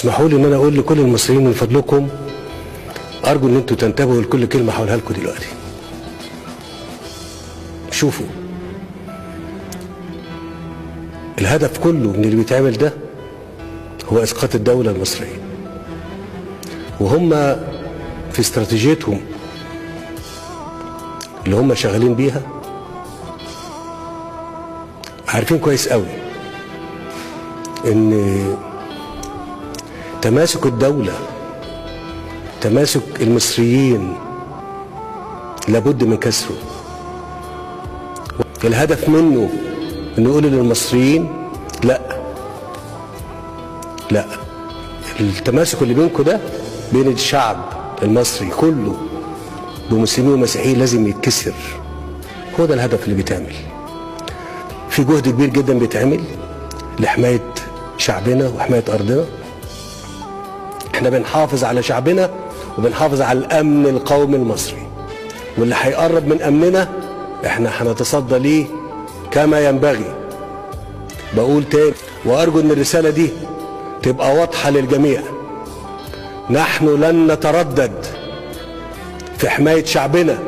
اسمحوا لي ان انا اقول لكل المصريين من فضلكم ارجو ان انتوا تنتبهوا لكل كلمه هقولها لكم دلوقتي. شوفوا، الهدف كله من اللي بيتعمل ده هو اسقاط الدوله المصريه، وهم في استراتيجيتهم اللي هم شغالين بيها عارفين كويس قوي ان تماسك الدولة، تماسك المصريين لابد من كسره. الهدف منه انه يقول للمصريين لا، التماسك اللي بينكم ده بين الشعب المصري كله بمسلمين ومسيحيين لازم يتكسر. هو ده الهدف اللي بيتعمل. في جهد كبير جدا بيتعمل لحماية شعبنا وحماية أرضنا. احنا بنحافظ على شعبنا وبنحافظ على الأمن القومي المصري، واللي هيقرب من أمننا احنا هنتصدى ليه كما ينبغي. بقول تاني وأرجو أن الرسالة دي تبقى واضحة للجميع. نحن لن نتردد في حماية شعبنا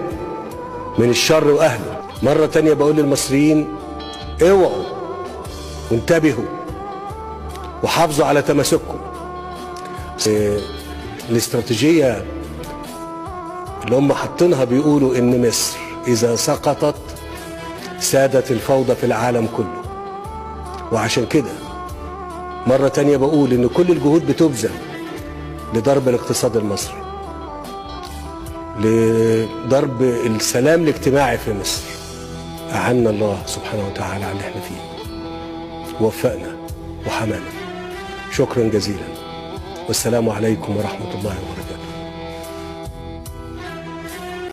من الشر وأهله. مرة تانية بقول للمصريين اوعوا وانتبهوا وحافظوا على تماسككم. الاستراتيجية اللي هم حاطينها بيقولوا ان مصر اذا سقطت سادت الفوضى في العالم كله، وعشان كده مرة تانية بقول ان كل الجهود بتبذل لضرب الاقتصاد المصري، لضرب السلام الاجتماعي في مصر. أعنا الله سبحانه وتعالى على اللي احنا فيه، ووفقنا وحمانا. شكرا جزيلا، والسلام عليكم ورحمة الله وبركاته.